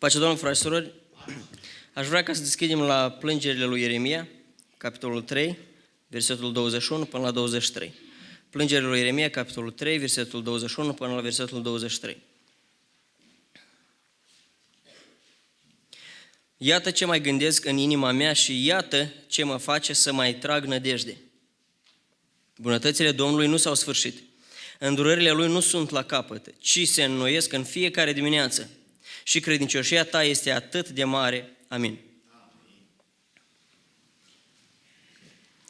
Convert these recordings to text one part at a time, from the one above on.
Pace Domnul, frați și surori, aș vrea ca să deschidem la plângerile lui Ieremia, capitolul 3, versetul 21 până la 23. Plângerile lui Ieremia, capitolul 3, versetul 21 până la versetul 23. Iată ce mai gândesc în inima mea și iată ce mă face să mai trag nădejde. Bunătățile Domnului nu s-au sfârșit, îndurările Lui nu sunt la capăt, ci se înnoiesc în fiecare dimineață. Și credincioșia ta este atât de mare. Amin.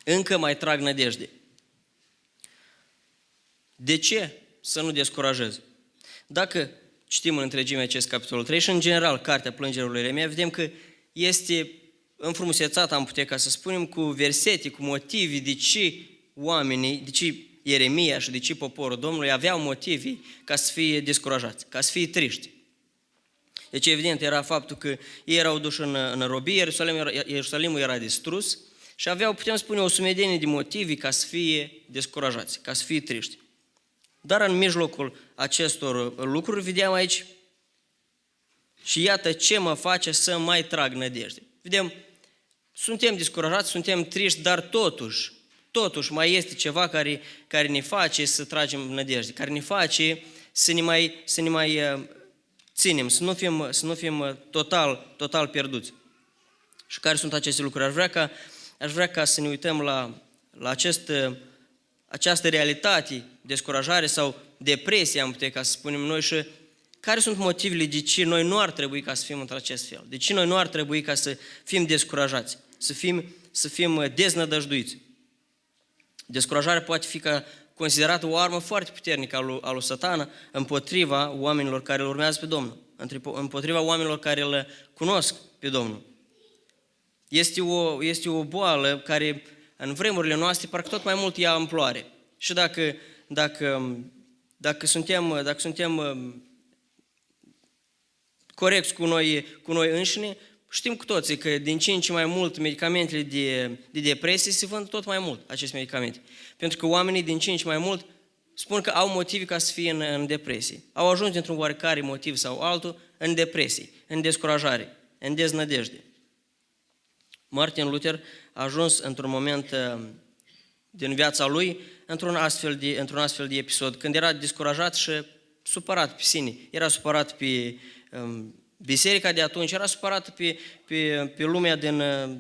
Încă mai trag nădejde. De ce să nu descurajez? Dacă citim în întregime acest capitolul 3 și în general cartea plângerilor lui Ieremia, vedem că este înfrumusețată, am putea ca să spunem, cu versete, cu motive de ce oamenii, de ce Ieremia și de ce poporul Domnului aveau motive ca să fie descurajați, ca să fie triști. Deci evident era faptul că ei erau duși în robie, Ierusalimul era distrus și aveau, putem spune, o sumedenie de motive ca să fie descurajați, ca să fie triști. Dar în mijlocul acestor lucruri vedeam aici și iată ce mă face să mai trag nădejde. Vedem, suntem descurajați, suntem triști, dar totuși mai este ceva care ne face să tragem nădejde, care ne face să ne mai ținem, să nu fim total pierduți. Și care sunt aceste lucruri? Aș vrea ca să ne uităm la această realitate, descurajare sau depresie, am putea ca să spunem noi, și care sunt motivele de ce noi nu ar trebui ca să fim într-acest fel, de ce noi nu ar trebui ca să fim descurajați, să fim deznădăjduiți. Descurajarea poate fi considerată o armă foarte puternică a lui Satana împotriva oamenilor care îl urmează pe Domnul, împotriva oamenilor care îl cunosc pe Domnul. Este o boală care în vremurile noastre parcă tot mai mult ia amploare. Și dacă suntem corecți cu noi înșine, știm cu toții că din ce în ce mai mult medicamentele de depresie se vând tot mai mult, aceste medicamente. Pentru că oamenii din ce în ce mai mult spun că au motive ca să fie în depresie. Au ajuns dintr-un oarecare motiv sau altul în depresie, în descurajare, în deznădejde. Martin Luther a ajuns într-un moment din viața lui într-un astfel de episod, când era descurajat și supărat pe sine. Era supărat pe biserica de atunci, era supărat pe lumea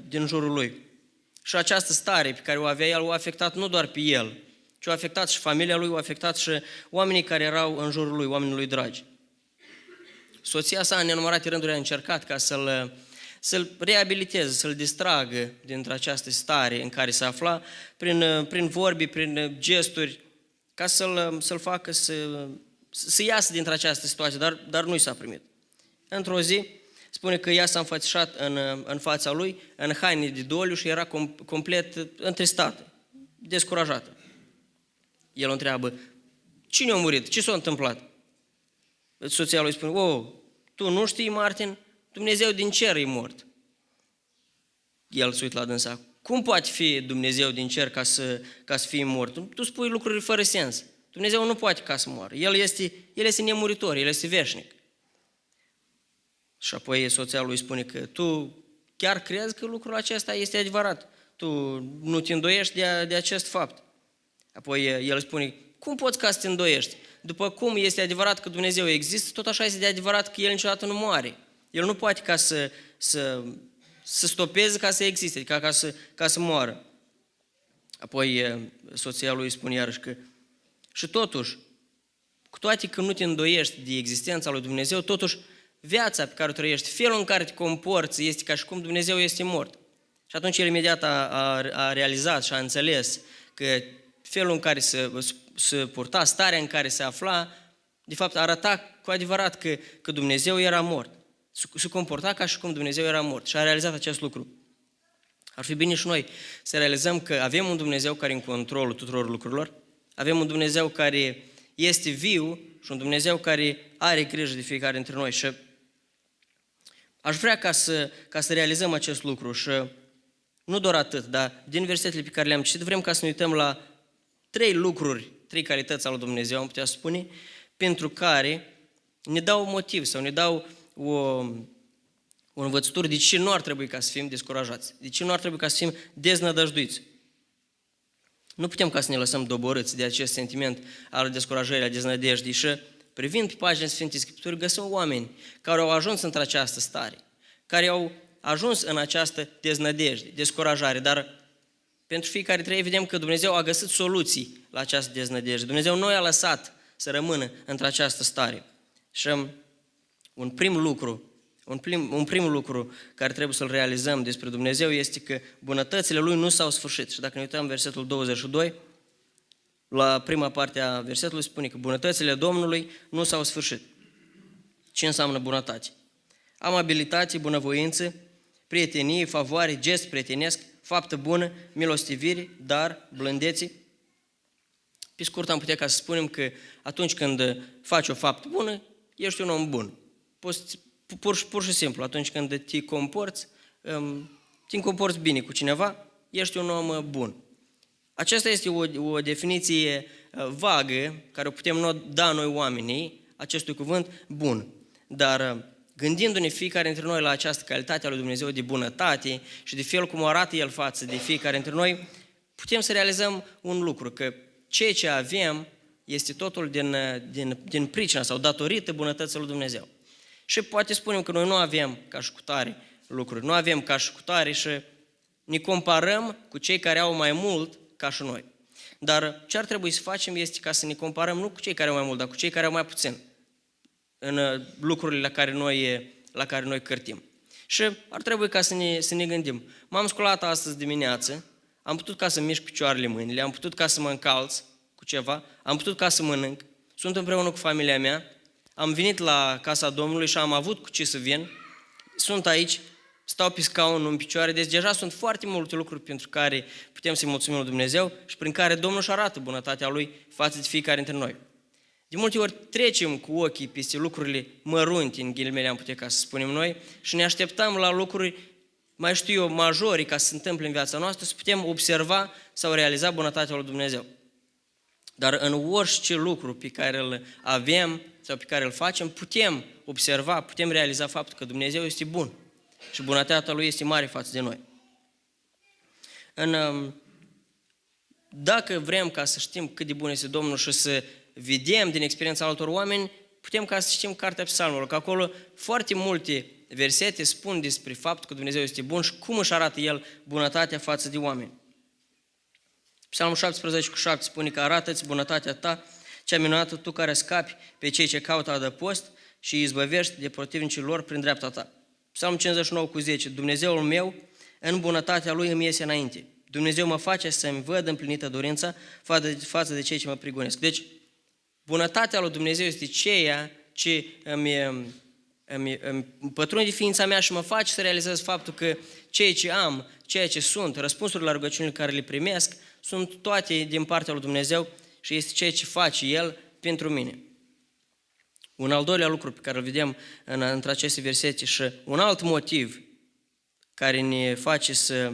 din jurul lui. Și această stare pe care o avea el o afectat nu doar pe el, ci o afectat și familia lui, o afectat și oamenii care erau în jurul lui, oamenii lui dragi. Soția sa în nenumărate rânduri a încercat ca să-l reabiliteze, să-l distragă dintre această stare în care se afla, prin vorbi, prin gesturi, ca să-l facă să iasă dintre această situație, dar nu i s-a primit. Într-o zi, spune că ea s-a înfățișat în fața lui, în haine de doliu și era complet întristată, descurajată. El o întreabă, cine a murit? Ce s-a întâmplat? Soția lui spune, tu nu știi, Martin? Dumnezeu din cer e mort. El se uită la dânsa. Cum poate fi Dumnezeu din cer ca să fie mort? Tu spui lucruri fără sens. Dumnezeu nu poate ca să moară. El este nemuritor, El este veșnic. Și apoi soția lui spune că tu chiar crezi că lucrul acesta este adevărat. Tu nu te îndoiești de acest fapt. Apoi el spune, cum poți ca să te îndoiești? După cum este adevărat că Dumnezeu există, tot așa este de adevărat că El niciodată nu moare. El nu poate ca să stopeze ca să existe, ca să moară. Apoi soția lui spune iarăși că și totuși, cu toate că nu te îndoiești de existența lui Dumnezeu, totuși viața pe care o trăiești, felul în care te comporți este ca și cum Dumnezeu este mort. Și atunci el imediat a realizat și a înțeles că felul în care se purta, starea în care se afla, de fapt arăta cu adevărat că Dumnezeu era mort. Se comporta ca și cum Dumnezeu era mort și a realizat acest lucru. Ar fi bine și noi să realizăm că avem un Dumnezeu care e în controlul tuturor lucrurilor, avem un Dumnezeu care este viu și un Dumnezeu care are grijă de fiecare dintre noi. Și aș vrea ca să realizăm acest lucru și nu doar atât, dar din versetele pe care le-am citit, vrem ca să ne uităm la 3 calități ale lui Dumnezeu, am putea spune, pentru care ne dau motiv sau ne dau o învățătură de ce nu ar trebui ca să fim descurajați, de ce nu ar trebui ca să fim deznădăjduiți. Nu putem ca să ne lăsăm doborâți de acest sentiment al descurajării, al deznădejdii și privind pe paginile Sfintei Scripturi, găsim oameni care au ajuns într-această stare, care au ajuns în această deznădejde, descurajare, dar pentru fiecare dintre ei vedem că Dumnezeu a găsit soluții la această deznădejde. Dumnezeu nu i-a lăsat să rămână într-această stare. Și un prim lucru care trebuie să-l realizăm despre Dumnezeu este că bunătățile Lui nu s-au sfârșit. Și dacă ne uităm versetul 22, la prima parte a versetului spune că bunătățile Domnului nu s-au sfârșit. Ce înseamnă bunătate? Amabilitate, bunăvoință, prietenie, favoare, gest prietenesc, faptă bună, milostivire, dar, blândețe. Pe scurt am putea ca să spunem că atunci când faci o faptă bună, ești un om bun. Pur și simplu, atunci când te comporți bine cu cineva, ești un om bun. Aceasta este o definiție vagă care o putem da noi oamenii, acestui cuvânt bun. Dar gândindu-ne fiecare dintre noi la această calitate a lui Dumnezeu de bunătate și de felul cum arată El față de fiecare dintre noi, putem să realizăm un lucru, că ceea ce avem este totul din pricina sau datorită bunătății lui Dumnezeu. Și poate spunem că noi nu avem ca și cu tare lucruri, nu avem ca și cu tare și ne comparăm cu cei care au mai mult ca și noi. Dar ce ar trebui să facem este ca să ne comparăm nu cu cei care au mai mult, dar cu cei care au mai puțin în lucrurile la care noi cârtim. Și ar trebui ca să ne gândim. M-am sculat astăzi dimineață, am putut ca să mișc picioarele, mâinile, am putut ca să mă încalț cu ceva, am putut ca să mănânc, sunt împreună cu familia mea, am venit la casa Domnului și am avut cu ce să vin, sunt aici, stau pe scaun în picioare, deci deja sunt foarte multe lucruri pentru care putem să-i mulțumim lui Dumnezeu și prin care Domnul își arată bunătatea Lui față de fiecare dintre noi. De multe ori trecem cu ochii peste lucrurile mărunte, în ghilimele am putea ca să spunem noi, și ne așteptăm la lucruri, mai știu eu, majore ca să se întâmple în viața noastră, să putem observa sau realiza bunătatea lui Dumnezeu. Dar în orice lucru pe care îl avem sau pe care îl facem, putem observa, putem realiza faptul că Dumnezeu este bun și bunătatea Lui este mare față de noi. Dacă vrem ca să știm cât de bun este Domnul și să vedem din experiența altor oameni, putem ca să știm Cartea Psalmelor, că acolo foarte multe versete spun despre faptul că Dumnezeu este bun și cum își arată El bunătatea față de oameni. Psalmul 17:7 spune că arată-ți bunătatea ta, cea minunată, tu care scapi pe cei ce caută adăpost și îi izbăvești de protivnicii lor prin dreapta ta. Psalmul 59:10, Dumnezeul meu, în bunătatea Lui îmi iese înainte. Dumnezeu mă face să-mi văd împlinită dorința față de cei ce mă prigonesc. Deci, bunătatea lui Dumnezeu este ceea ce îmi pătrunde ființa mea și mă face să realizez faptul că ceea ce am, ceea ce sunt, răspunsurile la rugăciunile care le primesc, sunt toate din partea lui Dumnezeu și este ceea ce face El pentru mine. Un al doilea lucru pe care îl vedem între aceste versete și un alt motiv care ne face să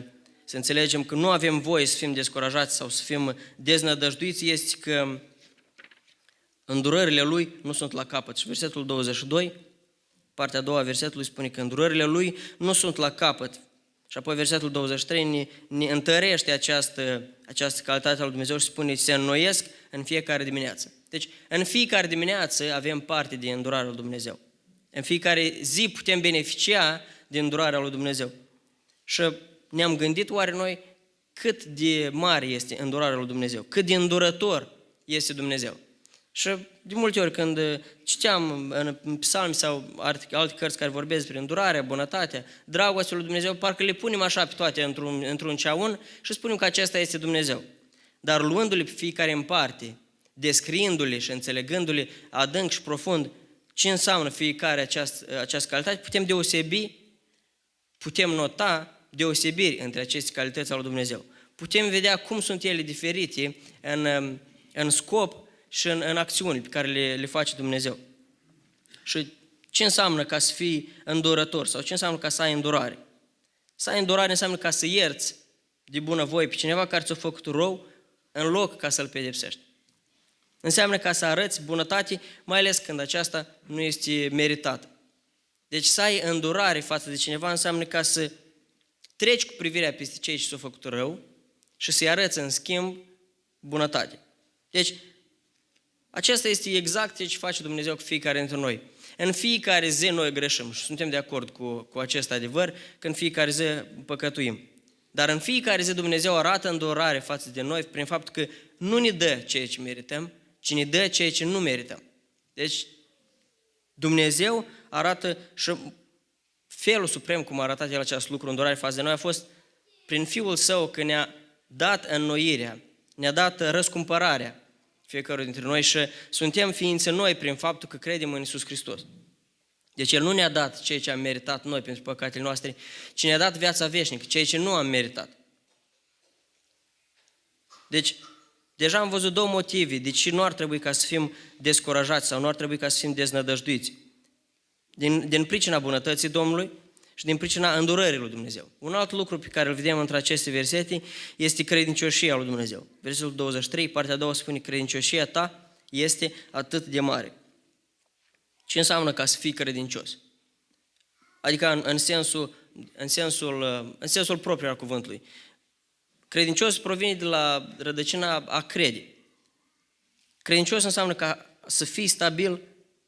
înțelegem că nu avem voie să fim descurajați sau să fim deznădăjduiți este că îndurările Lui nu sunt la capăt. Și versetul 22, partea a doua a versetului spune că îndurările Lui nu sunt la capăt. Și apoi versetul 23 ne întărește această calitate a lui Dumnezeu și spune se înnoiesc în fiecare dimineață. Deci, în fiecare dimineață avem parte de îndurarea lui Dumnezeu. În fiecare zi putem beneficia de îndurarea lui Dumnezeu. Și ne-am gândit oare noi cât de mare este îndurarea lui Dumnezeu, cât de îndurător este Dumnezeu. Și de multe ori când citeam în psalmi sau alte cărți care vorbesc despre îndurarea, bunătatea, dragostea lui Dumnezeu, parcă le punem așa pe toate într-un ceaun și spunem că acesta este Dumnezeu. Dar luându-le pe fiecare în parte, descriindu-le și înțelegându-le adânc și profund ce înseamnă fiecare această calitate, putem nota deosebiri între aceste calități ale lui Dumnezeu. Putem vedea cum sunt ele diferite în scop și în acțiuni pe care le face Dumnezeu. Și ce înseamnă ca să fii îndurător sau ce înseamnă ca să ai îndurare? Să ai îndurare înseamnă ca să ierți de bunăvoie pe cineva care ți-a făcut rău în loc ca să-l pedepsești. Înseamnă ca să arăți bunătate, mai ales când aceasta nu este meritată. Deci să ai îndurare față de cineva înseamnă ca să treci cu privirea peste cei ce s-au făcut rău și să-i arăți în schimb bunătate. Deci, acesta este exact ce face Dumnezeu cu fiecare dintre noi. În fiecare zi noi greșim și suntem de acord cu acest adevăr că în fiecare zi păcătuim. Dar în fiecare zi Dumnezeu arată îndurare față de noi prin faptul că nu ne dă ceea ce merităm, ci ne dă ceea ce nu merităm. Deci, Dumnezeu arată și felul suprem cum a arătat El acest lucru, îndurare față de noi, a fost prin Fiul Său că ne-a dat înnoirea, ne-a dat răscumpărarea fiecare dintre noi și suntem ființe noi prin faptul că credem în Iisus Hristos. Deci El nu ne-a dat ceea ce am meritat noi pentru păcatele noastre, ci ne-a dat viața veșnică, ceea ce nu am meritat. Deci, deja am văzut două motive de ce nu ar trebui ca să fim descurajați sau nu ar trebui ca să fim deznădăjduiți. Din pricina bunătății Domnului și din pricina îndurării lui Dumnezeu. Un alt lucru pe care îl vedem între aceste versete este credincioșia lui Dumnezeu. Versetul 23, partea a doua spune: credincioșia ta este atât de mare. Ce înseamnă ca să fii credincios? Adică în sensul propriu al cuvântului. Credincios provine de la rădăcina a crede. Credincios înseamnă ca să fii stabil,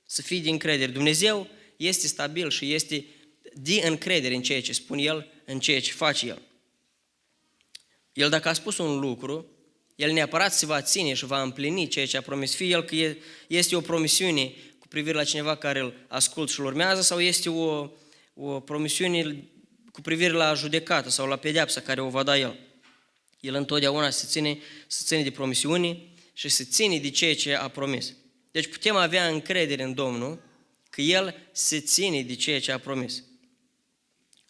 să fii de încredere. Dumnezeu este stabil și este de încredere în ceea ce spune El, în ceea ce face El. El dacă a spus un lucru, El neapărat se va ține și va împlini ceea ce a promis. Fie El că este o promisiune cu privire la cineva care îl ascultă și îl urmează, sau este o promisiune cu privire la judecată sau la pedeapsa care o va da El. El întotdeauna se ține de promisiuni și se ține de ceea ce a promis. Deci putem avea încredere în Domnul că El se ține de ceea ce a promis.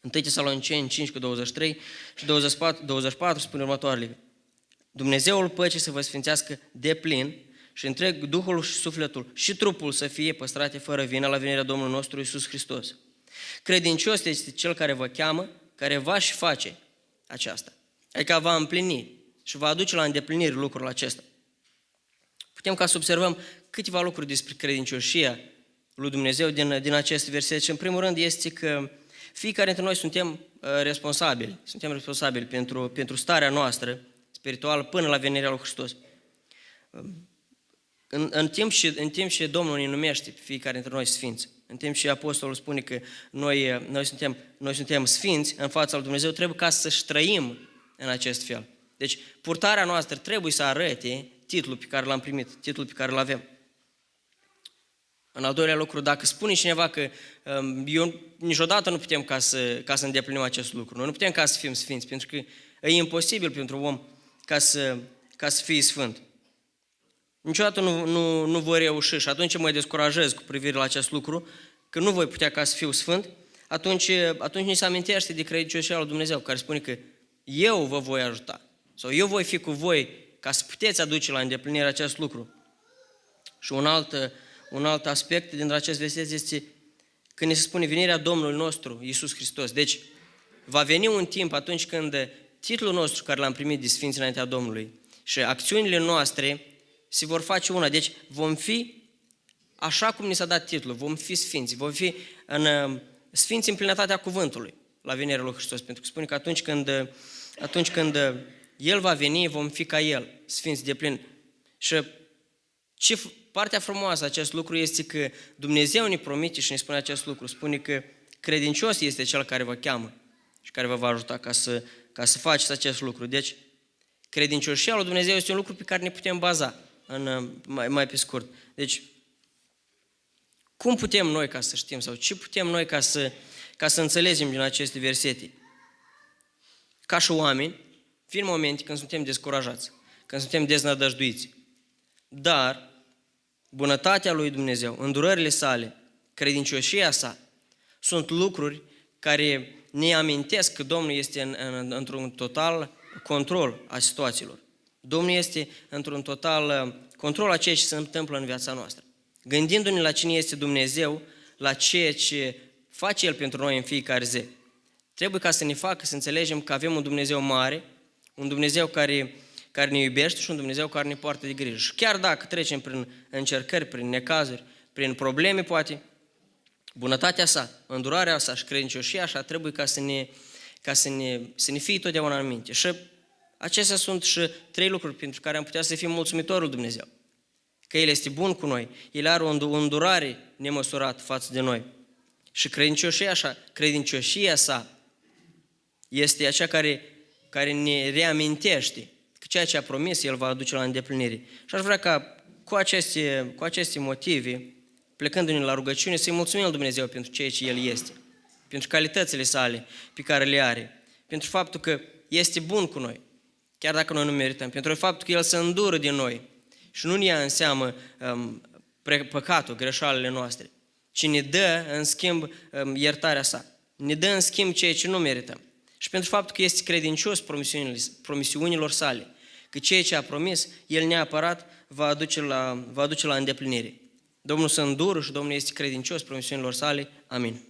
1 Tesaloniceni 5 cu 23 și 24 spune următoarele: Dumnezeul păcii să vă sfințească de plin și întreg Duhul și sufletul și trupul să fie păstrate fără vină la venirea Domnului nostru Iisus Hristos. Credincios este Cel care vă cheamă, care va și face aceasta. Adică va împlini și va aduce la îndeplinire lucrul acesta. Putem ca să observăm câteva lucruri despre credincioșia lui Dumnezeu din acest verset. Și în primul rând este că fiecare dintre noi suntem responsabili pentru starea noastră spirituală până la venirea lui Hristos. În timp ce Domnul ne numește pe fiecare dintre noi sfinți, în timp ce Apostolul spune că noi suntem sfinți în fața lui Dumnezeu, trebuie ca să-și trăim în acest fel. Deci, purtarea noastră trebuie să arate titlul pe care l-am primit, titlul pe care îl avem. În al doilea lucru, dacă spune cineva că eu niciodată nu putem ca să îndeplinim acest lucru, noi nu putem ca să fim sfinți, pentru că e imposibil pentru om ca să fie sfânt. Niciodată nu voi reuși și atunci mă descurajez cu privire la acest lucru, că nu voi putea ca să fiu sfânt, atunci ni se amintește de credincioșia lui Dumnezeu, care spune că eu vă voi ajuta sau eu voi fi cu voi ca să puteți aduce la îndeplinire acest lucru. Și un alt aspect din acest verset este când ne se spune venirea Domnului nostru, Iisus Hristos. Deci, va veni un timp atunci când titlul nostru care l-am primit de sfinți înaintea Domnului și acțiunile noastre se vor face una. Deci, vom fi așa cum ni s-a dat titlul, vom fi sfinți, vom fi sfinți în plinătatea cuvântului la venirea lui Hristos. Pentru că spune că atunci când El va veni, vom fi ca El, sfinți de plin. Și partea frumoasă a acest lucru este că Dumnezeu ne promite și ne spune acest lucru. Spune că credincios este Cel care vă cheamă și care vă va ajuta ca să faceți acest lucru. Deci, credincioșia lui Dumnezeu este un lucru pe care ne putem baza mai pe scurt. Deci, cum putem noi ca să știm sau ce putem noi ca să înțelegem din aceste versete? Ca și oameni, vin momente când suntem descurajați, când suntem deznădăjduiți. Dar bunătatea lui Dumnezeu, îndurările sale, credincioșia sa, sunt lucruri care ne amintesc că Domnul este într-un total control a situațiilor. Domnul este într-un total control a ceea ce se întâmplă în viața noastră. Gândindu-ne la cine este Dumnezeu, la ceea ce face El pentru noi în fiecare zi. Trebuie ca să ne facă să înțelegem că avem un Dumnezeu mare, un Dumnezeu care ne iubește și un Dumnezeu care ne poartă de grijă. Și chiar dacă trecem prin încercări, prin necazuri, prin probleme poate, Bunătatea sa, îndurarea sa și credincioșia sa trebuie să ne fie totdeauna în minte. Și acestea sunt și 3 lucruri pentru care am putea să fim mulțumitori lui Dumnezeu. Că El este bun cu noi, El are o îndurare nemăsurată față de noi. Și credincioșia sa este acea care ne reamintește că ceea ce a promis El va aduce la îndeplinire. Și aș vrea ca cu aceste motive, plecându-ne la rugăciune, să-i mulțumim lui Dumnezeu pentru ceea ce El este, pentru calitățile sale pe care le are, pentru faptul că este bun cu noi, chiar dacă noi nu merităm, pentru faptul că El se îndură din noi și nu ne ia în seamă păcatul, greșalele noastre, ci ne dă în schimb iertarea sa, ne dă în schimb ceea ce nu merităm. Și pentru faptul că este credincios promisiunilor sale, că ceea ce a promis, El neapărat va aduce la îndeplinire. Domnul se îndură și Domnul este credincios promisiunilor sale. Amin.